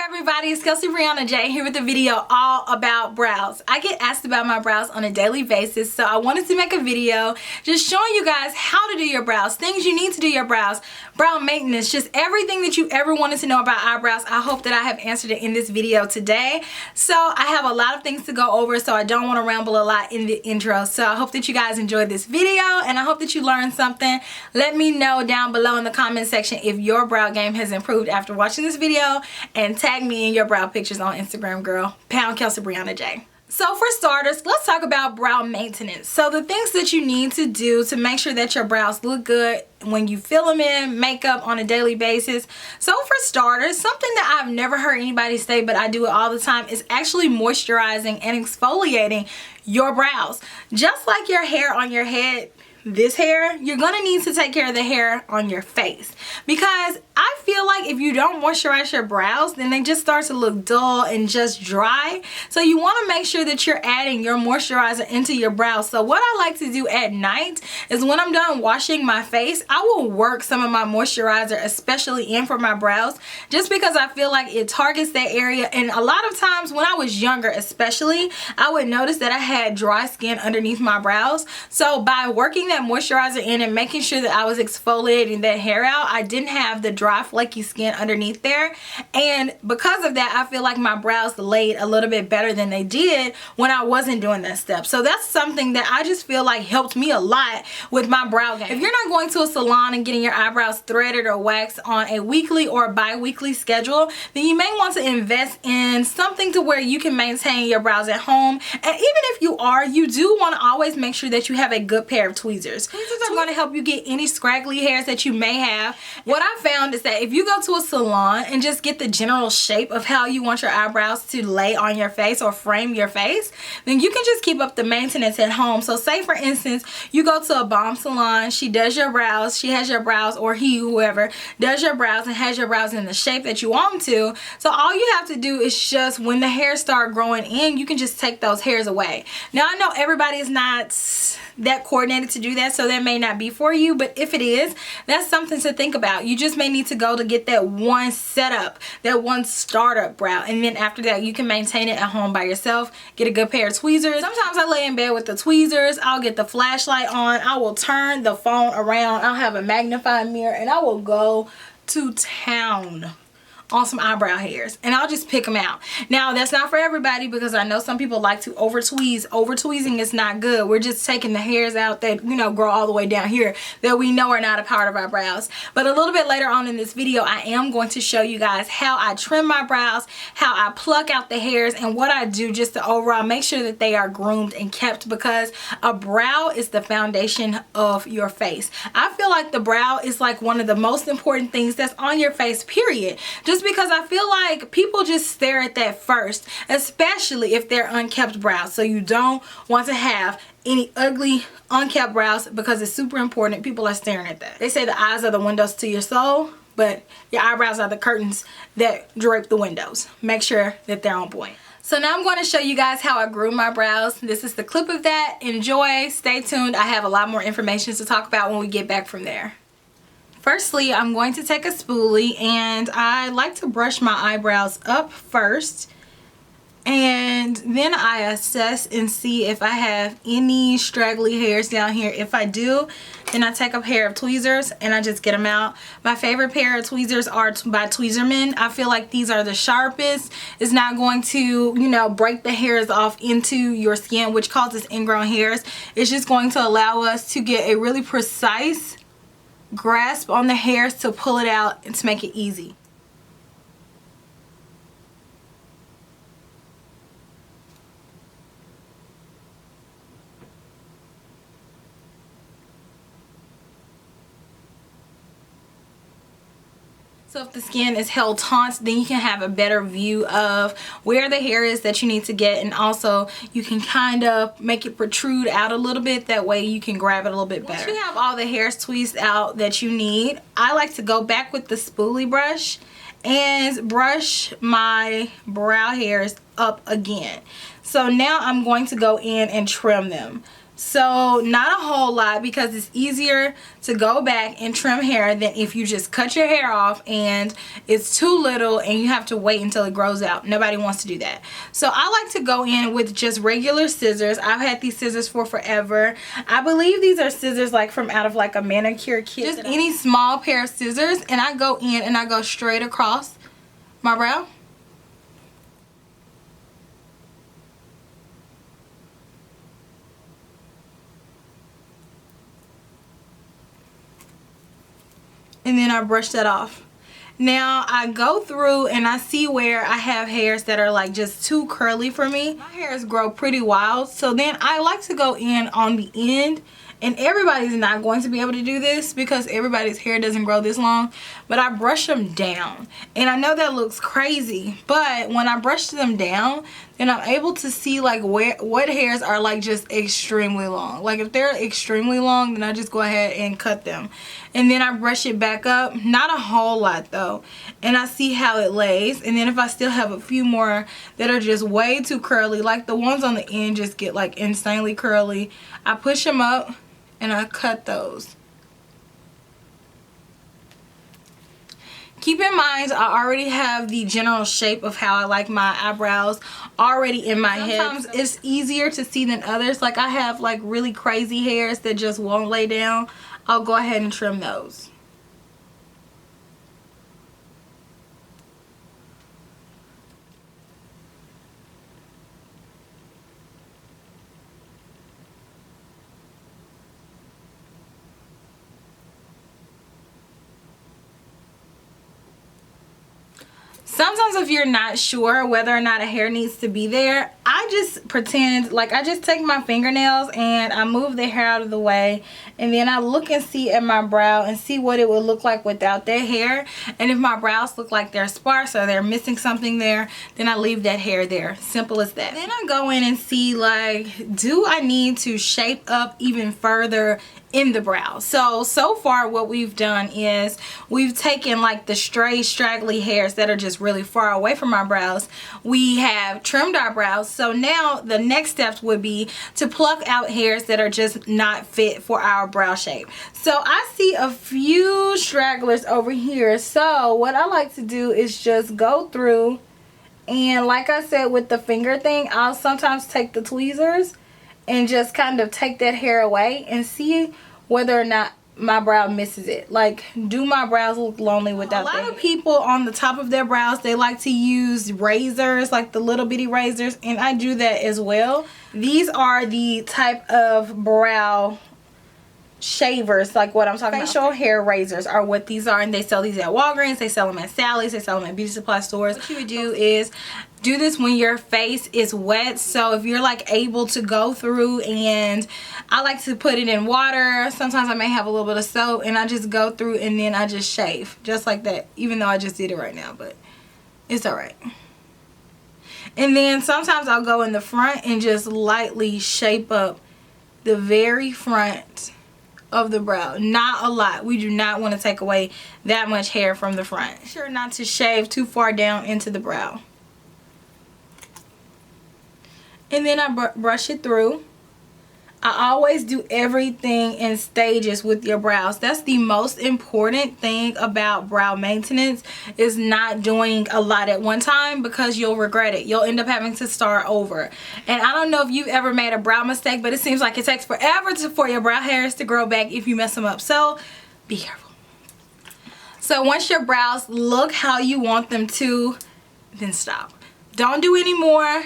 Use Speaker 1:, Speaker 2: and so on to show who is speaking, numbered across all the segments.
Speaker 1: everybody, it's KelseeBrianaJai here with a video all about brows. I get asked about my brows on a daily basis, so I wanted to make a video just showing you guys how to do your brows, things you need to do your brows, brow maintenance, just everything that you ever wanted to know about eyebrows. I hope that I have answered it in this video today. So I have a lot of things to go over, so I don't want to ramble a lot in the intro. So I hope that you guys enjoyed this video and I hope that you learned something. Let me know down below in the comment section if your brow game has improved after watching this video, and tag me in your brow pictures on Instagram, girl. #KelseeBrianaJai. So for starters, let's talk about brow maintenance. So the things that you need to do to make sure that your brows look good when you fill them in, makeup on a daily basis. So for starters, something that I've never heard anybody say, but I do it all the time, is actually moisturizing and exfoliating your brows. Just like your hair on your head, this hair, you're gonna need to take care of the hair on your face, because I feel like if you don't moisturize your brows, then they just start to look dull and just dry. So you want to make sure that you're adding your moisturizer into your brows. So what I like to do at night is when I'm done washing my face, I will work some of my moisturizer especially in for my brows, just because I feel like it targets that area. And a lot of times when I was younger especially, I would notice that I had dry skin underneath my brows. So by working that moisturizer in and making sure that I was exfoliating that hair out, I didn't have the dry flaky skin underneath there, and because of that I feel like my brows laid a little bit better than they did when I wasn't doing that step. So that's something that I just feel like helped me a lot with my brow game. If you're not going to a salon and getting your eyebrows threaded or waxed on a weekly or bi-weekly schedule, then you may want to invest in something to where you can maintain your brows at home. And even if you are, you do want to always make sure that you have a good pair of tweezers. Tweezers are going to help you get any scraggly hairs that you may have. What I found is that if you go to a salon and just get the general shape of how you want your eyebrows to lay on your face or frame your face, then you can just keep up the maintenance at home. So say for instance, you go to a bomb salon, she does your brows, she has your brows, or he, whoever, does your brows and has your brows in the shape that you want them to. So all you have to do is just, when the hairs start growing in, you can just take those hairs away. Now I know everybody is not that coordinated to do that, so that may not be for you, but if it is, that's something to think about. You just may need to go to get that one setup, that one startup brow, and then after that you can maintain it at home by yourself. Get a good pair of tweezers. Sometimes I lay in bed with the tweezers, I'll get the flashlight on, I will turn the phone around, I'll have a magnifying mirror, and I will go to town on some eyebrow hairs, and I'll just pick them out. Now that's not for everybody, because I know some people like to over tweeze. Over tweezing is not good. We're just taking the hairs out that, you know, grow all the way down here that we know are not a part of our brows. But a little bit later on in this video, I am going to show you guys how I trim my brows, how I pluck out the hairs, and what I do just to overall make sure that they are groomed and kept, because a brow is the foundation of your face. I feel like the brow is like one of the most important things that's on your face, period. Just because I feel like people just stare at that first, especially if they're unkept brows. So you don't want to have any ugly unkept brows, because it's super important. People are staring at that. They say the eyes are the windows to your soul, but your eyebrows are the curtains that drape the windows. Make sure that they're on point. So now I'm going to show you guys how I groom my brows. This is the clip of that. Enjoy, stay tuned. I have a lot more information to talk about when we get back from there. Firstly, I'm going to take a spoolie, and I like to brush my eyebrows up first, and then I assess and see if I have any straggly hairs down here. If I do, then I take a pair of tweezers and I just get them out. My favorite pair of tweezers are by Tweezerman. I feel like these are the sharpest. It's not going to, you know, break the hairs off into your skin, which causes ingrown hairs. It's just going to allow us to get a really precise grasp on the hairs to pull it out and to make it easy. So if the skin is held taut, then you can have a better view of where the hair is that you need to get, and also you can kind of make it protrude out a little bit. That way you can grab it a little bit better. Once you have all the hairs tweezed out that you need, I like to go back with the spoolie brush and brush my brow hairs up again. So now I'm going to go in and trim them. So not a whole lot, because it's easier to go back and trim hair than if you just cut your hair off and it's too little and you have to wait until it grows out. Nobody wants to do that. So I like to go in with just regular scissors. I've had these scissors for forever. I believe these are scissors like from out of like a manicure kit. Just any small pair of scissors, and I go in and I go straight across my brow. And then I brush that off. Now I go through and I see where I have hairs that are like just too curly for me. My hairs grow pretty wild, so then I like to go in on the end. And everybody's not going to be able to do this because everybody's hair doesn't grow this long, but I brush them down. And I know that looks crazy, but when I brush them down, then I'm able to see like what hairs are like just extremely long. Like if they're extremely long, then I just go ahead and cut them. And then I brush it back up, not a whole lot though, and I see how it lays. And then if I still have a few more that are just way too curly, like the ones on the end just get like insanely curly, I push them up and I cut those. Keep in mind, I already have the general shape of how I like my eyebrows already in my head. Sometimes it's easier to see than others. Like I have like really crazy hairs that just won't lay down. I'll go ahead and trim those. Sometimes if you're not sure whether or not a hair needs to be there, I just pretend, like I just take my fingernails and I move the hair out of the way, and then I look and see at my brow and see what it would look like without that hair. And if my brows look like they're sparse or they're missing something there, then I leave that hair there. Simple as that. Then I go in and see, like, do I need to shape up even further in the brow? So far what we've done is we've taken like the stray straggly hairs that are just really far away from our brows. We have trimmed our brows. So now the next steps would be to pluck out hairs that are just not fit for our brow shape. So I see a few stragglers over here. So what I like to do is just go through, and like I said with the finger thing, I'll sometimes take the tweezers and just kind of take that hair away and see whether or not my brow misses it. Like, do my brows look lonely without that? A lot of people on the top of their brows, they like to use razors, like the little bitty razors, and I do that as well. These are the type of brow shavers, like what I'm talking about. Facial hair razors are what these are, and they sell these at Walgreens, they sell them at Sally's, they sell them at beauty supply stores. What you would do is do this when your face is wet. So if you're like able to go through, and I like to put it in water, sometimes I may have a little bit of soap, and I just go through and then I just shave just like that, even though I just did it right now, but it's alright. And then sometimes I'll go in the front and just lightly shape up the very front of the brow. Not a lot. We do not want to take away that much hair from the front. Be sure not to shave too far down into the brow. And then I brush it through. I always do everything in stages with your brows. That's the most important thing about brow maintenance, is not doing a lot at one time, because you'll regret it. You'll end up having to start over. And I don't know if you've ever made a brow mistake, but it seems like it takes forever for your brow hairs to grow back if you mess them up. So be careful. So once your brows look how you want them to, then stop. Don't do any more.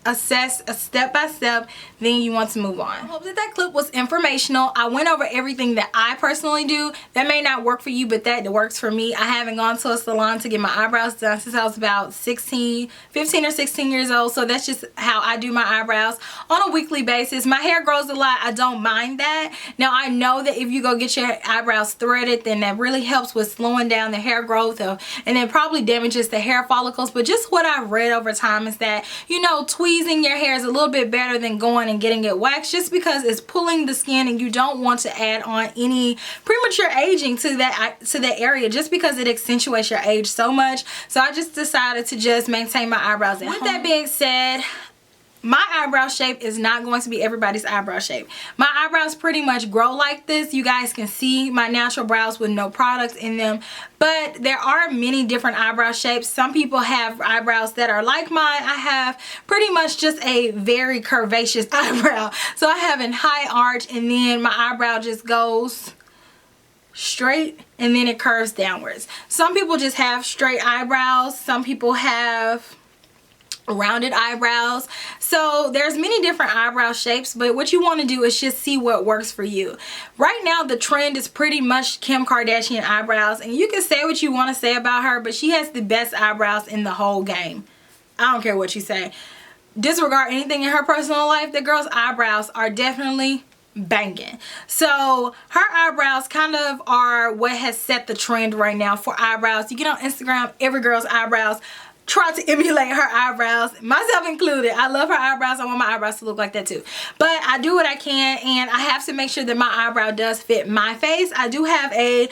Speaker 1: Assess a step by step, then you want to move on. I hope that clip was informational. I went over everything that I personally do. That may not work for you, but that works for me. I haven't gone to a salon to get my eyebrows done since I was about 15 or 16 years old. So that's just how I do my eyebrows on a weekly basis. My hair grows a lot. I don't mind that. Now I know that if you go get your eyebrows threaded, then that really helps with slowing down the hair growth and it probably damages the hair follicles. But just what I've read over time is that, you know, tweezing your hair is a little bit better than going and getting it waxed, just because it's pulling the skin and you don't want to add on any premature aging to that area, just because it accentuates your age so much. So I just decided to just maintain my eyebrows at home. With that being said, my eyebrow shape is not going to be everybody's eyebrow shape. My eyebrows pretty much grow like this. You guys can see my natural brows with no products in them, but there are many different eyebrow shapes. Some people have eyebrows that are like mine. I have pretty much just a very curvaceous eyebrow. So I have a high arch, and then my eyebrow just goes straight and then it curves downwards. Some people just have straight eyebrows. Some people have rounded eyebrows. So there's many different eyebrow shapes, but what you want to do is just see what works for you. Right now the trend is pretty much Kim Kardashian eyebrows, and you can say what you want to say about her, but she has the best eyebrows in the whole game. I don't care what you say. Disregard anything in her personal life. The girl's eyebrows are definitely banging. So her eyebrows kind of are what has set the trend right now for eyebrows. You get on Instagram, every girl's eyebrows try to emulate her eyebrows, myself included. I love her eyebrows. I want my eyebrows to look like that too, but I do what I can, and I have to make sure that my eyebrow does fit my face. I do have a,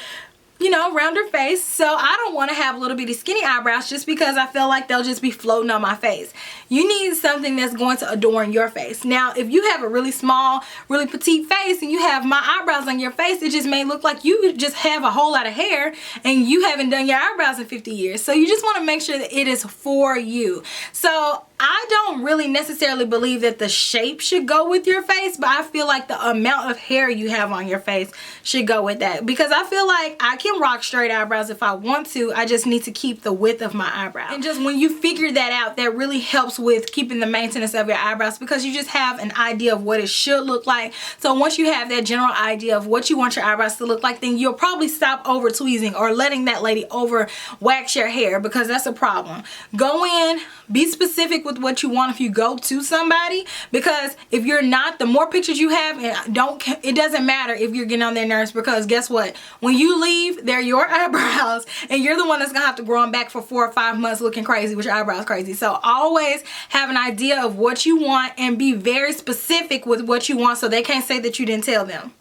Speaker 1: you know, rounder face, so I don't want to have little bitty skinny eyebrows just because I feel like they'll just be floating on my face. You need something that's going to adorn your face. Now if you have a really small, really petite face and you have my eyebrows on your face, it just may look like you just have a whole lot of hair and you haven't done your eyebrows in 50 years. So you just want to make sure that it is for you. So I don't really necessarily believe that the shape should go with your face, but I feel like the amount of hair you have on your face should go with that, because I feel like I can rock straight eyebrows if I want to. I just need to keep the width of my eyebrow. And just when you figure that out, that really helps with keeping the maintenance of your eyebrows, because you just have an idea of what it should look like. So once you have that general idea of what you want your eyebrows to look like, then you'll probably stop over tweezing or letting that lady over wax your hair, because that's a problem. Go in, be specific with what you want if you go to somebody, because if you're not, the more pictures you have, and it doesn't matter if you're getting on their nerves, because guess what, when you leave, they're your eyebrows and you're the one that's gonna have to grow them back for 4 or 5 months looking crazy with your eyebrows crazy. So always have an idea of what you want and be very specific with what you want, so they can't say that you didn't tell them.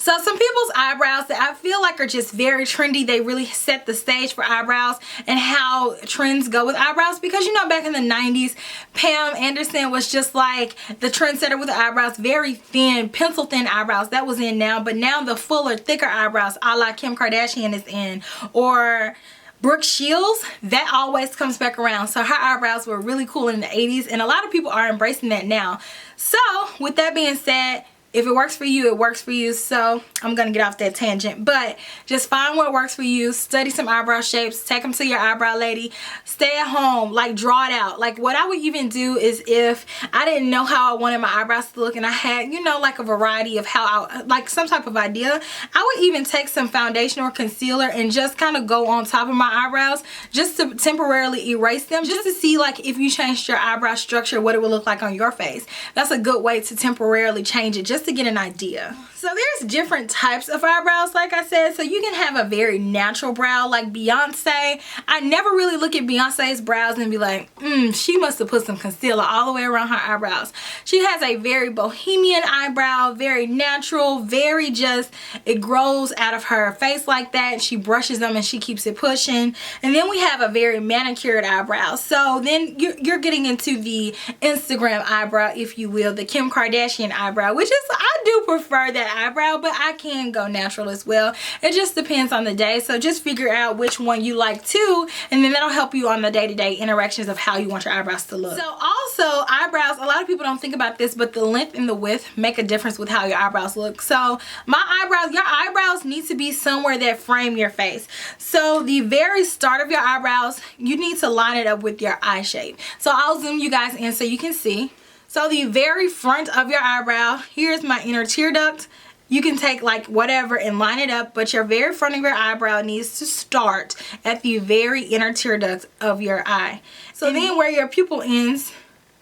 Speaker 1: So some people's eyebrows that I feel like are just very trendy, they really set the stage for eyebrows and how trends go with eyebrows, because you know back in the 90s, Pam Anderson was just like the trendsetter with the eyebrows, very thin, pencil thin eyebrows. That was in now, but now the fuller, thicker eyebrows a la Kim Kardashian is in, or Brooke Shields, that always comes back around. So her eyebrows were really cool in the 80s, and a lot of people are embracing that now. So with that being said, if it works for you, it works for you. So I'm gonna get off that tangent, but just find what works for you. Study some eyebrow shapes, take them to your eyebrow lady, stay at home, like draw it out. Like what I would even do is, if I didn't know how I wanted my eyebrows to look and I had, you know, like a variety of how I, like some type of idea, I would even take some foundation or concealer and just kind of go on top of my eyebrows just to temporarily erase them, just to see like if you changed your eyebrow structure, what it would look like on your face. That's a good way to temporarily change it, just to get an idea. So there's different types of eyebrows, like I said. So you can have a very natural brow like Beyonce. I never really look at Beyonce's brows and be like, she must have put some concealer all the way around her eyebrows. She has a very bohemian eyebrow, very natural, very just, it grows out of her face like that. She brushes them and she keeps it pushing. And then we have a very manicured eyebrow. So then you're getting into the Instagram eyebrow, if you will, the Kim Kardashian eyebrow, which is, I do prefer that eyebrow, but I can go natural as well. It just depends on the day. So just figure out which one you like too, and then that'll help you on the day-to-day interactions of how you want your eyebrows to look. So also eyebrows, a lot of people don't think about this, but the length and the width make a difference with how your eyebrows look. So my eyebrows, your eyebrows need to be somewhere that frame your face. So the very start of your eyebrows, you need to line it up with your eye shape. So I'll zoom you guys in so you can see. So the very front of your eyebrow, here's my inner tear duct. You can take like whatever and line it up, but your very front of your eyebrow needs to start at the very inner tear duct of your eye. So then where your pupil ends,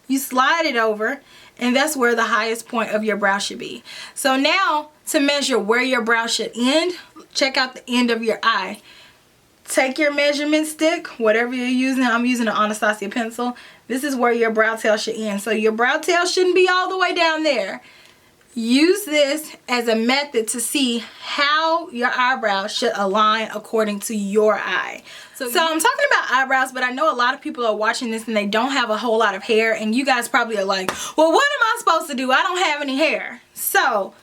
Speaker 1: you slide it over, and that's where the highest point of your brow should be. So now to measure where your brow should end, check out the end of your eye. Take your measurement stick, whatever you're using. I'm using an Anastasia pencil. This is where your brow tail should end. So your brow tail shouldn't be all the way down there. use this as a method to see how your eyebrows should align according to your eye. So I'm talking about eyebrows, but I know a lot of people are watching this and they don't have a whole lot of hair, and you guys probably are like, well, what am I supposed to do? I don't have any hair. So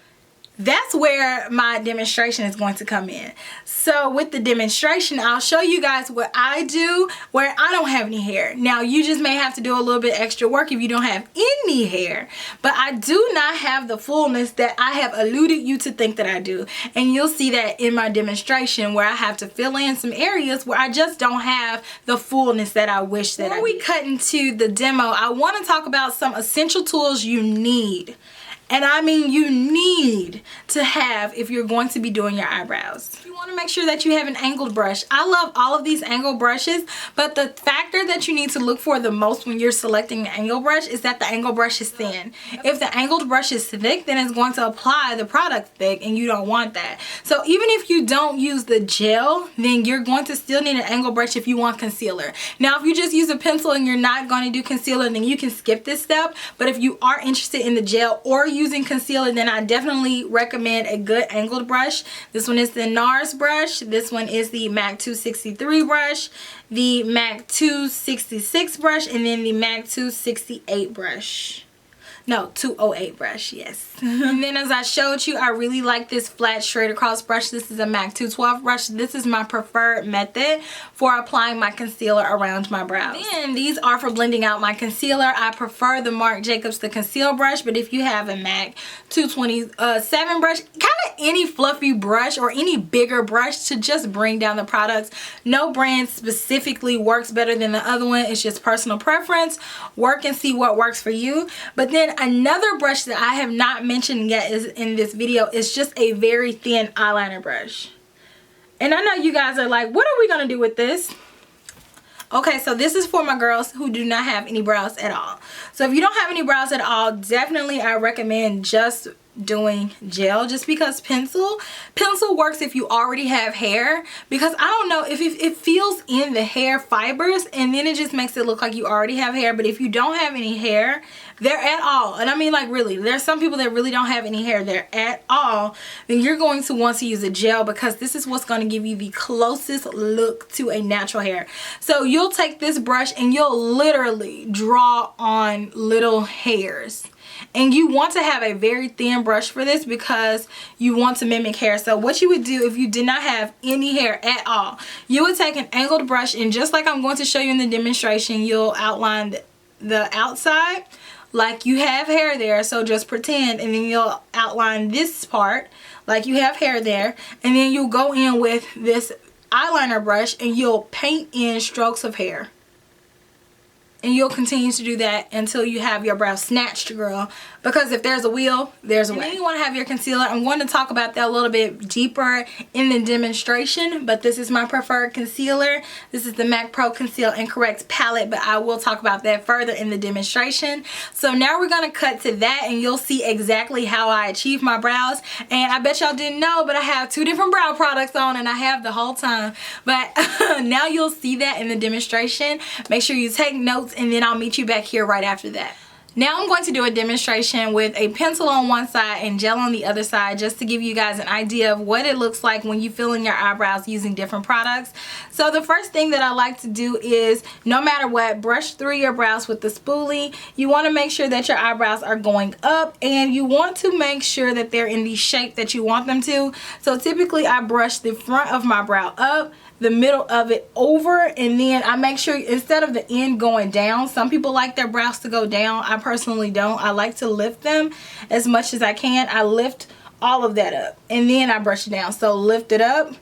Speaker 1: that's where my demonstration is going to come in. So with the demonstration, I'll show you guys what I do where I don't have any hair. Now, you just may have to do a little bit extra work if you don't have any hair, but I do not have the fullness that I have alluded you to think that I do. And you'll see that in my demonstration where I have to fill in some areas where I just don't have the fullness that I wish that I did. Before we cut into the demo, I want to talk about some essential tools you need. And I mean you need to have if you're going to be doing your eyebrows. You want to make sure that you have an angled brush. I love all of these angled brushes, but the factor that you need to look for the most when you're selecting an angled brush is that the angled brush is thin. If the angled brush is thick, then it's going to apply the product thick, and you don't want that. So even if you don't use the gel, then you're going to still need an angled brush if you want concealer. Now, if you just use a pencil and you're not going to do concealer, then you can skip this step. But if you are interested in the gel or using concealer, then I definitely recommend a good angled brush. This one is the NARS brush. This one is the MAC 263 brush, the MAC 266 brush, and then the MAC 268 brush. No, 208 brush, yes. And then as I showed you, I really like this flat straight across brush. This is a MAC 212 brush. This is my preferred method for applying my concealer around my brows. Then these are for blending out my concealer. I prefer the Marc Jacobs the conceal brush, but if you have a MAC 227 brush, kind of any fluffy brush or any bigger brush to just bring down the products. No brand specifically works better than the other one. It's just personal preference. Work and see what works for you. But then another brush that I have not mentioned yet is in this video is just a very thin eyeliner brush. And I know you guys are like, what are we gonna do with this? Okay, so this is for my girls who do not have any brows at all. So if you don't have any brows at all, definitely I recommend just doing gel, just because pencil works if you already have hair, because I don't know if it feels in the hair fibers and then it just makes it look like you already have hair. But if you don't have any hair there at all, and I mean like really, there's some people that really don't have any hair there at all, then you're going to want to use a gel, because this is what's going to give you the closest look to a natural hair. So you'll take this brush and you'll literally draw on little hairs. And you want to have a very thin brush for this because you want to mimic hair. So what you would do if you did not have any hair at all, you would take an angled brush, and just like I'm going to show you in the demonstration, you'll outline the outside like you have hair there. So just pretend, and then you'll outline this part like you have hair there, and then you'll go in with this eyeliner brush and you'll paint in strokes of hair. And you'll continue to do that until you have your brows snatched, girl. Because if there's a will, there's a way. And then you want to have your concealer. I'm going to talk about that a little bit deeper in the demonstration. But this is my preferred concealer. This is the MAC Pro Conceal and Correct palette. But I will talk about that further in the demonstration. So now we're going to cut to that, and you'll see exactly how I achieve my brows. And I bet y'all didn't know, but I have 2 different brow products on, and I have the whole time. But now you'll see that in the demonstration. Make sure you take notes, and then I'll meet you back here right after that. Now I'm going to do a demonstration with a pencil on one side and gel on the other side, just to give you guys an idea of what it looks like when you fill in your eyebrows using different products. So the first thing that I like to do is, no matter what, brush through your brows with the spoolie. You want to make sure that your eyebrows are going up, and you want to make sure that they're in the shape that you want them to. So typically I brush the front of my brow up, the middle of it over, and then I make sure instead of the end going down, some people like their brows to go down. I personally don't. I like to lift them as much as I can. I lift all of that up and then I brush it down. So lift it up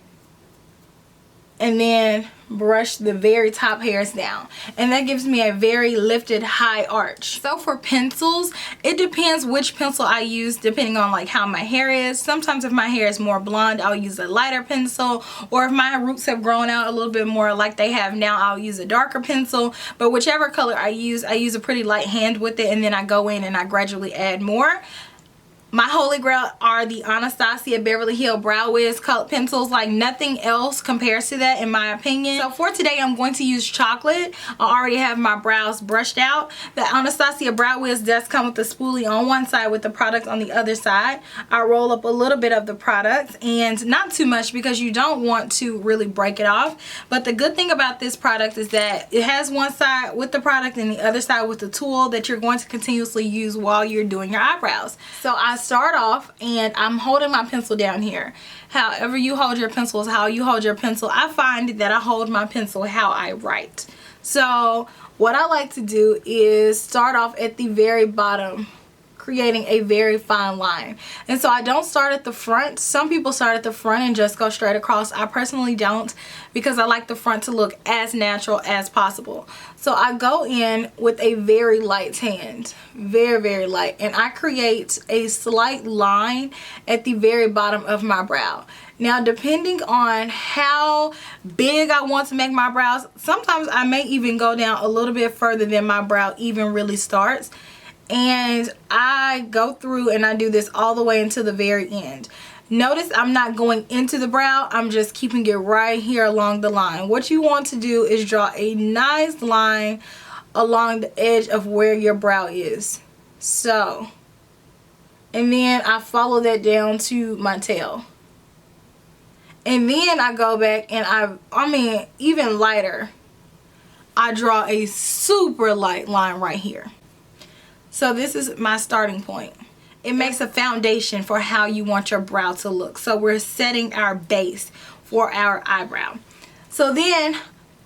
Speaker 1: and then brush the very top hairs down, and that gives me a very lifted high arch. So for pencils, it depends which pencil I use depending on like how my hair is. Sometimes if my hair is more blonde, I'll use a lighter pencil, or if my roots have grown out a little bit more like they have now, I'll use a darker pencil. But whichever color I use a pretty light hand with it, and then I go in and I gradually add more. My holy grail are the Anastasia Beverly Hills Brow Wiz colored pencils. Like nothing else compares to that in my opinion. So for today I'm going to use chocolate. I already have my brows brushed out. The Anastasia Brow Wiz does come with the spoolie on one side with the product on the other side. I roll up a little bit of the product and not too much because you don't want to really break it off. But the good thing about this product is that it has one side with the product and the other side with the tool that you're going to continuously use while you're doing your eyebrows. So I start off and I'm holding my pencil down here. However you hold your pencil is how you hold your pencil. I find that I hold my pencil how I write. So what I like to do is start off at the very bottom, creating a very fine line. And so I don't start at the front. Some people start at the front and just go straight across. I personally don't, because I like the front to look as natural as possible. So I go in with a very light hand, very light, and I create a slight line at the very bottom of my brow. Now depending on how big I want to make my brows, sometimes I may even go down a little bit further than my brow even really starts. And I go through and I do this all the way until the very end. Notice I'm not going into the brow, I'm just keeping it right here along the line. What you want to do is draw a nice line along the edge of where your brow is. So, and then I follow that down to my tail. And then I go back and I mean even lighter, I draw a super light line right here. So this is my starting point. It makes a foundation for how you want your brow to look. So we're setting our base for our eyebrow. So then,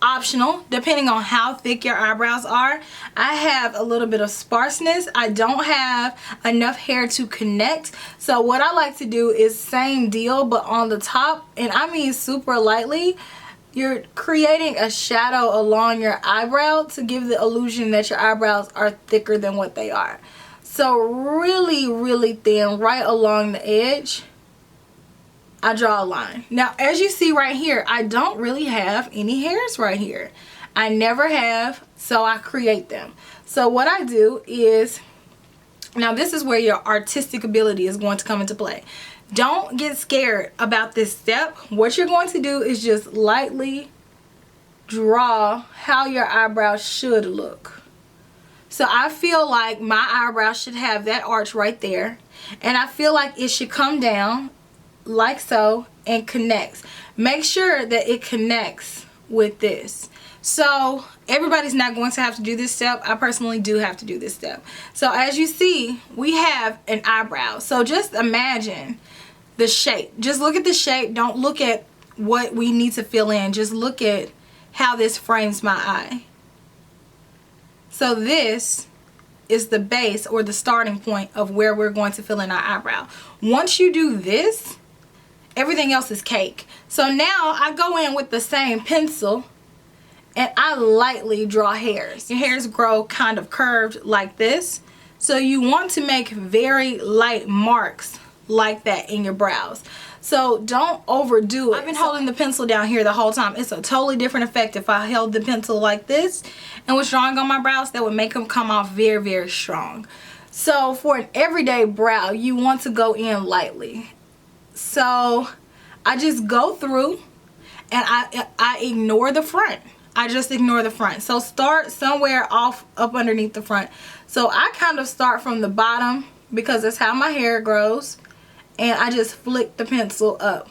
Speaker 1: optional, depending on how thick your eyebrows are, I have a little bit of sparseness. I don't have enough hair to connect. So what I like to do is same deal, but on the top, and I mean super lightly, you're creating a shadow along your eyebrow to give the illusion that your eyebrows are thicker than what they are. So really thin right along the edge, I draw a line. Now as you see right here, I don't really have any hairs right here. I never have, so I create them. So what I do is, now this is where your artistic ability is going to come into play. Don't get scared about this step. What you're going to do is just lightly draw how your eyebrows should look. So I feel like my eyebrow should have that arch right there, and I feel like it should come down like so and connects. Make sure that it connects with this. So everybody's not going to have to do this step. I personally do have to do this step. So as you see, we have an eyebrow. So just imagine the shape. Just look at the shape. Don't look at what we need to fill in. Just look at how this frames my eye. So this is the base or the starting point of where we're going to fill in our eyebrow. Once you do this, everything else is cake. So now I go in with the same pencil and I lightly draw hairs. Your hairs grow kind of curved like this. So you want to make very light marks like that in your brows. So don't overdo it. I've been holding the pencil down here the whole time. It's a totally different effect if I held the pencil like this and was drawing on my brows. That would make them come off very strong. So for an everyday brow, you want to go in lightly. So I just go through and I ignore the front. I just ignore the front. So start somewhere off up underneath the front. So I kind of start from the bottom because that's how my hair grows. And I just flick the pencil up.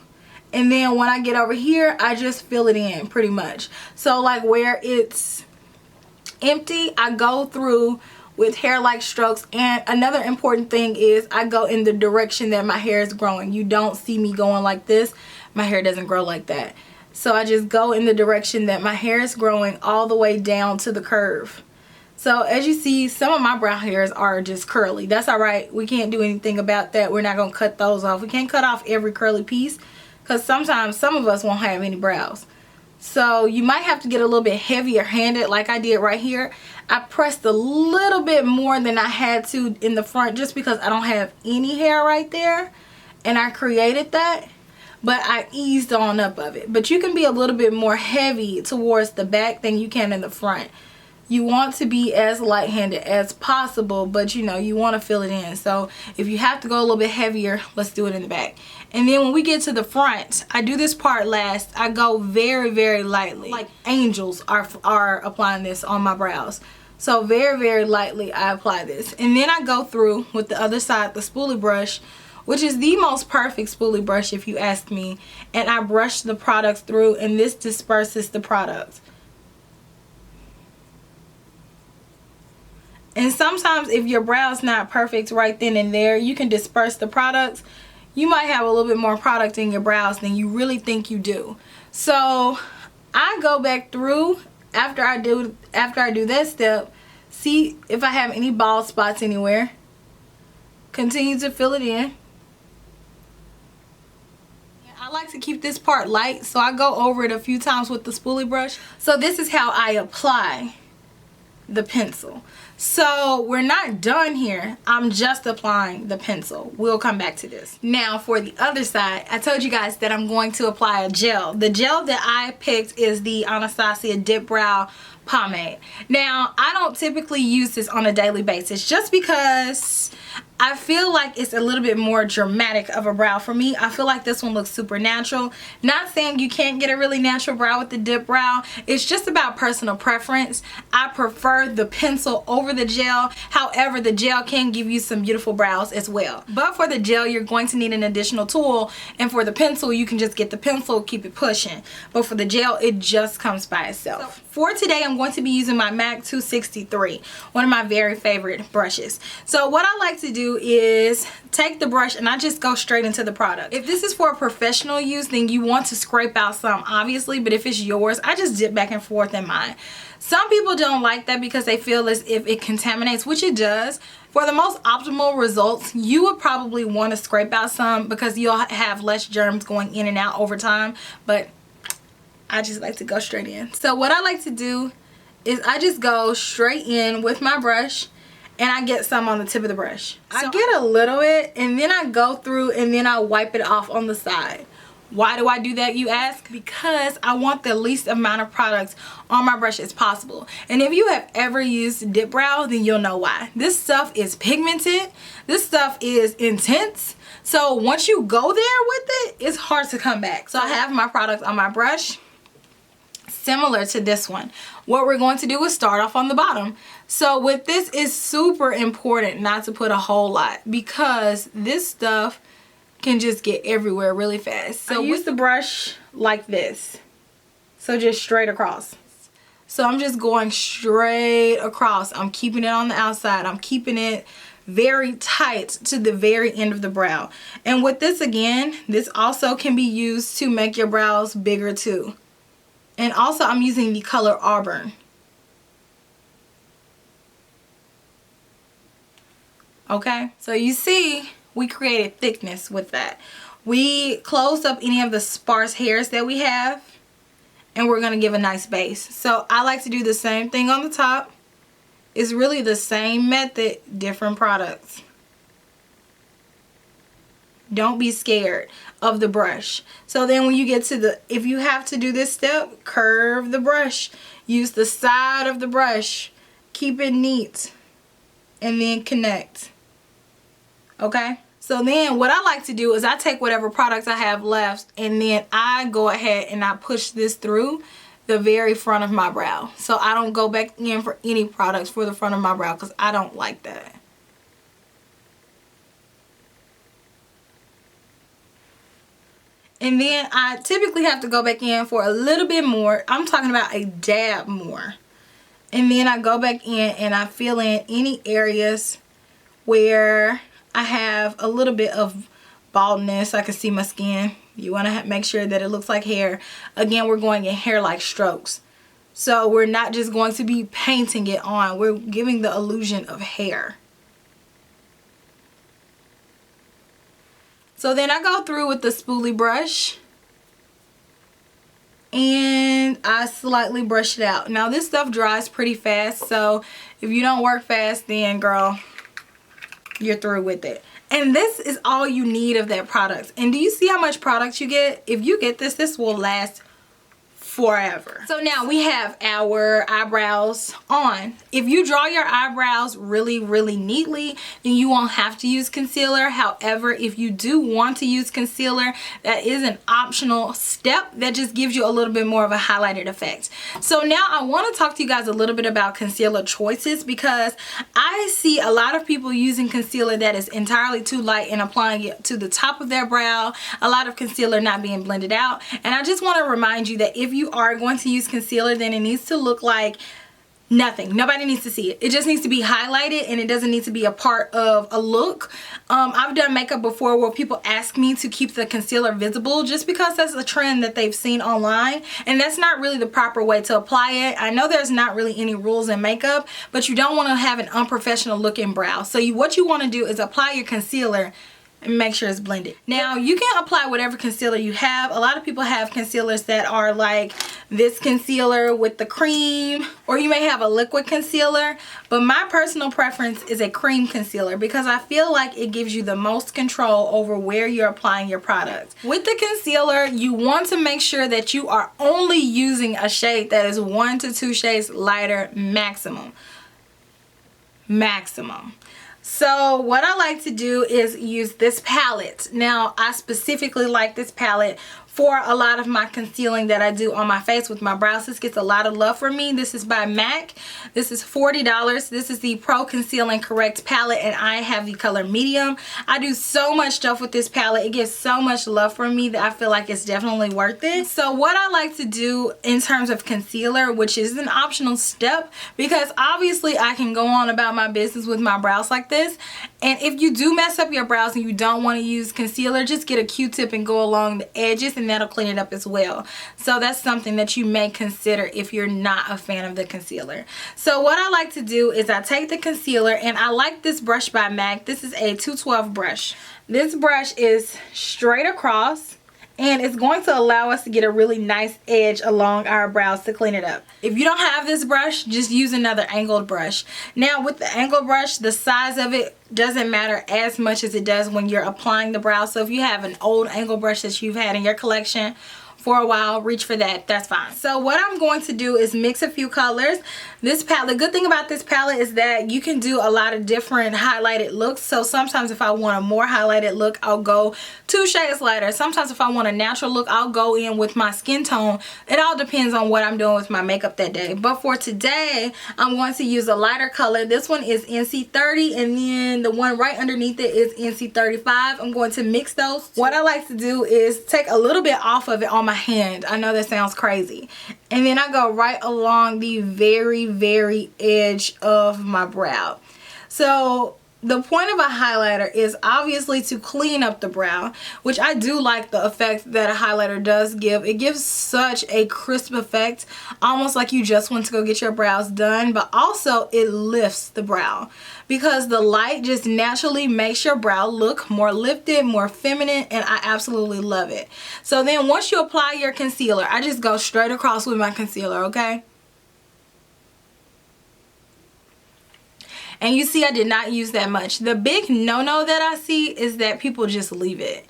Speaker 1: And then when I get over here, I just fill it in pretty much. So like where it's empty, I go through with hair-like strokes. And another important thing is I go in the direction that my hair is growing. You don't see me going like this. My hair doesn't grow like that. So I just go in the direction that my hair is growing all the way down to the curve. So as you see, some of my brow hairs are just curly. That's alright. We can't do anything about that. We're not going to cut those off. We can't cut off every curly piece because sometimes some of us won't have any brows. So you might have to get a little bit heavier handed like I did right here. I pressed a little bit more than I had to in the front just because I don't have any hair right there. And I created that. But I eased on up of it. But you can be a little bit more heavy towards the back than you can in the front. you want to be as light-handed as possible, but you know, you want to fill it in. So if you have to go a little bit heavier, let's do it in the back. And then when we get to the front, I do this part last. I go very, very lightly, like angels are applying this on my brows. So very, very lightly I apply this. And then I go through with the other side, the spoolie brush, which is the most perfect spoolie brush if you ask me. And I brush the products through, and this disperses the products. And sometimes if your brow's not perfect right then and there, you can disperse the products. You might have a little bit more product in your brows than you really think you do. So I go back through after I do that step, see if I have any bald spots anywhere. Continue to fill it in. I like to keep this part light, so I go over it a few times with the spoolie brush. So this is how I apply the pencil. So we're not done here. I'm just applying the pencil. We'll come back to this. Now for the other side, I told you guys that I'm going to apply a gel. The gel that I picked is the Anastasia Dip Brow Pomade. Now I don't typically use this on a daily basis just because I feel like it's a little bit more dramatic of a brow for me. I feel like this one looks super natural. Not saying you can't get a really natural brow with the dip brow. It's just about personal preference. I prefer the pencil over the gel. However, the gel can give you some beautiful brows as well. But for the gel, you're going to need an additional tool. And for the pencil, you can just get the pencil, keep it pushing. But for the gel, it just comes by itself. So for today, I'm going to be using my MAC 263, one of my very favorite brushes. So what I like to do is take the brush and I just go straight into the product. If this is for professional use, then you want to scrape out some, obviously, but if it's yours, I just dip back and forth in mine. Some people don't like that because they feel as if it contaminates, which it does. For the most optimal results, you would probably want to scrape out some because you'll have less germs going in and out over time, but I just like to go straight in. So what I like to do is I just go straight in with my brush, and I get some on the tip of the brush. I get a little bit, and then I go through and then I wipe it off on the side. Why do I do that, you ask? Because I want the least amount of products on my brush as possible. And if you have ever used dip brow, then you'll know why. This stuff is pigmented. This stuff is intense. So once you go there with it, it's hard to come back. So I have my products on my brush, similar to this one. What we're going to do is start off on the bottom. So with this, it's super important not to put a whole lot because this stuff can just get everywhere really fast. So I use the brush like this. So just straight across. So I'm just going straight across. I'm keeping it on the outside. I'm keeping it very tight to the very end of the brow. And with this, again, this also can be used to make your brows bigger too. And also I'm using the color Auburn. Okay, so you see we created thickness with that. We closed up any of the sparse hairs that we have, and we're gonna give a nice base. So I like to do the same thing on the top. It's really the same method, different products. Don't be scared of the brush. So then when you get to the, if you have to do this step, curve the brush. Use the side of the brush. Keep it neat. And then connect. Okay? So then what I like to do is I take whatever products I have left and then I go ahead and I push this through the very front of my brow. So I don't go back in for any products for the front of my brow because I don't like that. And then I typically have to go back in for a little bit more. I'm talking about a dab more. And then I go back in and I fill in any areas where I have a little bit of baldness. I can see my skin. You want to make sure that it looks like hair. Again, we're going in hair-like strokes. So we're not just going to be painting it on. We're giving the illusion of hair. So then I go through with the spoolie brush and I slightly brush it out. Now this stuff dries pretty fast, so if you don't work fast, then girl, you're through with it. And this is all you need of that product. And do you see how much product you get? If you get this, this will last forever. So now we have our eyebrows on. If you draw your eyebrows really neatly, then you won't have to use concealer. However, if you do want to use concealer, that is an optional step that just gives you a little bit more of a highlighted effect. So now I want to talk to you guys a little bit about concealer choices, because I see a lot of people using concealer that is entirely too light and applying it to the top of their brow. A lot of concealer not being blended out. And I just want to remind you that if you are going to use concealer, then it needs to look like nothing. Nobody needs to see it. It just needs to be highlighted, and it doesn't need to be a part of a look. I've done makeup before where people ask me to keep the concealer visible just because that's a trend that they've seen online, and that's not really the proper way to apply it. I know there's not really any rules in makeup, but you don't want to have an unprofessional looking brow. So what you want to do is apply your concealer and make sure it's blended. Now you can apply whatever concealer you have. A lot of people have concealers that are like this concealer with the cream, or you may have a liquid concealer, but my personal preference is a cream concealer because I feel like it gives you the most control over where you're applying your product. With the concealer, you want to make sure that you are only using a shade that is 1 to 2 shades lighter maximum. So what I like to do is use this palette. Now I specifically like this palette for a lot of my concealing that I do on my face with my brows. This gets a lot of love from me. This is by MAC. This is $40. This is the Pro Conceal and Correct palette, and I have the color medium. I do so much stuff with this palette. It gets so much love from me that I feel like it's definitely worth it. So what I like to do in terms of concealer, which is an optional step, because obviously I can go on about my business with my brows like this, and if you do mess up your brows and you don't want to use concealer, just get a Q-tip and go along the edges, and that'll clean it up as well. So that's something that you may consider if you're not a fan of the concealer. So what I like to do is I take the concealer, and I like this brush by MAC. This is a 212 brush. This brush is straight across, and it's going to allow us to get a really nice edge along our brows to clean it up. If you don't have this brush, just use another angled brush. Now with the angled brush, the size of it doesn't matter as much as it does when you're applying the brow. So if you have an old angled brush that you've had in your collection for a while, reach for that. That's fine. So what I'm going to do is mix a few colors. This palette, the good thing about this palette is that you can do a lot of different highlighted looks. So sometimes if I want a more highlighted look, I'll go 2 shades lighter. Sometimes if I want a natural look, I'll go in with my skin tone. It all depends on what I'm doing with my makeup that day. But for today, I'm going to use a lighter color. This one is NC30, and then the one right underneath it is NC35. I'm going to mix those. What I like to do is take a little bit off of it on my hand. I know that sounds crazy. And then I go right along the very edge of my brow. So the point of a highlighter is obviously to clean up the brow, which I do like the effect that a highlighter does give. It gives such a crisp effect, almost like you just went to go get your brows done, but also it lifts the brow because the light just naturally makes your brow look more lifted, more feminine, and I absolutely love it. So then once you apply your concealer, I just go straight across with my concealer, okay? And you see I did not use that much. The big no-no that I see is that people just leave it.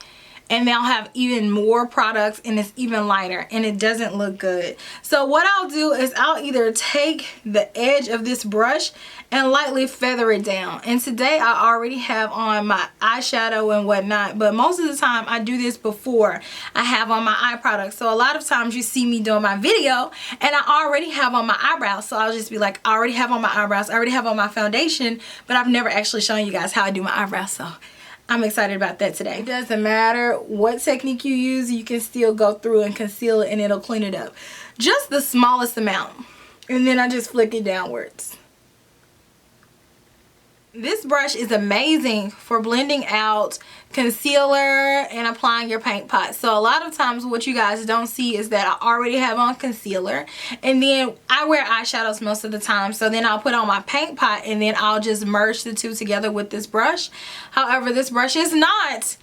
Speaker 1: And they'll have even more products and it's even lighter and it doesn't look good. So what I'll do is I'll either take the edge of this brush and lightly feather it down. And today I already have on my eyeshadow and whatnot, but most of the time I do this before I have on my eye products. So a lot of times you see me doing my video and I already have on my eyebrows. So I'll just be like, I already have on my eyebrows, I already have on my foundation, but I've never actually shown you guys how I do my eyebrows. So I'm excited about that today. It doesn't matter what technique you use, you can still go through and conceal it and it'll clean it up. Just the smallest amount. And then I just flick it downwards. This brush is amazing for blending out concealer and applying your paint pot. So a lot of times what you guys don't see is that I already have on concealer and then I wear eyeshadows most of the time, so then I'll put on my paint pot and then I'll just merge the two together with this brush. However, this brush is not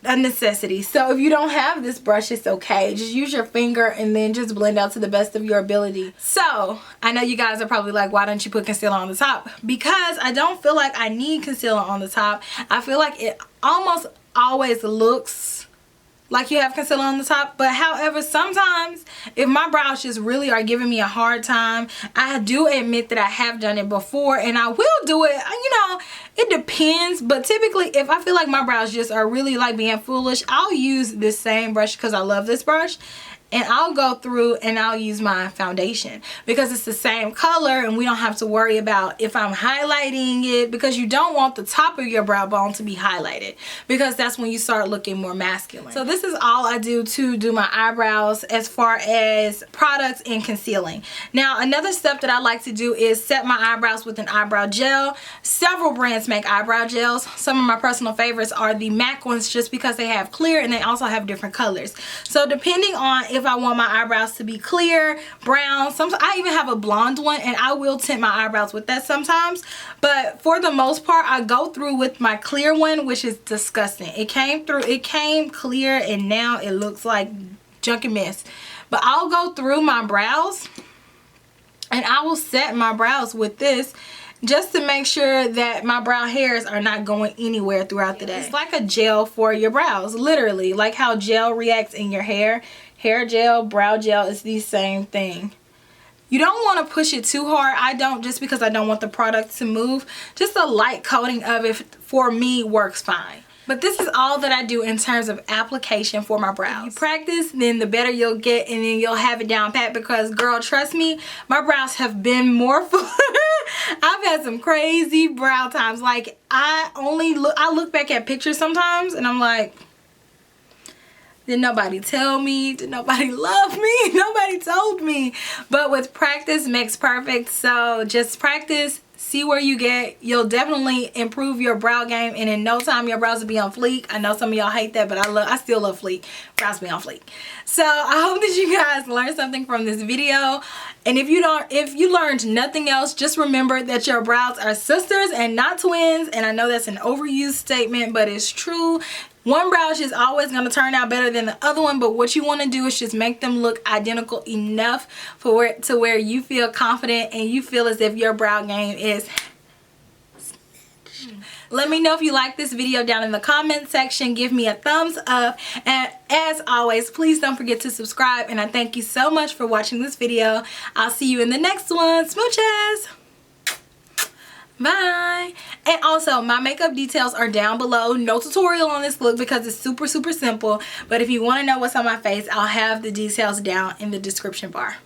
Speaker 1: a necessity. So if you don't have this brush, it's okay. Just use your finger and then just blend out to the best of your ability. So I know you guys are probably like, why don't you put concealer on the top? Because I don't feel like I need concealer on the top. I feel like it almost always looks like you have concealer on the top. But however, sometimes if my brows just really are giving me a hard time, I do admit that I have done it before, and I will do it. You know, it depends, but typically if I feel like my brows just are really like being foolish, I'll use this same brush because I love this brush, and I'll go through and I'll use my foundation because it's the same color, and we don't have to worry about if I'm highlighting it, because you don't want the top of your brow bone to be highlighted, because that's when you start looking more masculine. So this is all I do to do my eyebrows as far as products and concealing. Now another step that I like to do is set my eyebrows with an eyebrow gel. Several brands make eyebrow gels. Some of my personal favorites are the MAC ones, just because they have clear and they also have different colors. So depending on if I want my eyebrows to be clear, brown, sometimes I even have a blonde one, and I will tint my eyebrows with that sometimes. But for the most part, I go through with my clear one, which is disgusting. It came clear, and now it looks like junk and mess. But I'll go through my brows and I will set my brows with this, just to make sure that my brow hairs are not going anywhere throughout the day. It's like a gel for your brows, literally, like how gel reacts in your hair. Hair gel, brow gel is the same thing. You don't want to push it too hard. I don't, just because I don't want the product to move. Just a light coating of it for me works fine. But this is all that I do in terms of application for my brows. If you practice, then the better you'll get, and then you'll have it down pat, because girl, trust me, my brows have been more fun. I've had some crazy brow times. Like I look back at pictures sometimes and I'm like, did nobody tell me? Did nobody love me? Nobody told me. But with practice makes perfect. So just practice, see where you get. You'll definitely improve your brow game, and in no time your brows will be on fleek. I know some of y'all hate that, but I still love fleek. Brows be on fleek. So I hope that you guys learned something from this video. And if you learned nothing else, just remember that your brows are sisters and not twins. And I know that's an overused statement, but it's true. One brow is always going to turn out better than the other one, but what you want to do is just make them look identical enough to where you feel confident and you feel as if your brow game is Let me know if you like this video down in the comment section. Give me a thumbs up, and as always, please don't forget to subscribe, and I thank you so much for watching this video. I'll see you in the next one. Smooches! Bye. And also, my makeup details are down below. No tutorial on this look because it's super simple, but if you want to know what's on my face, I'll have the details down in the description bar.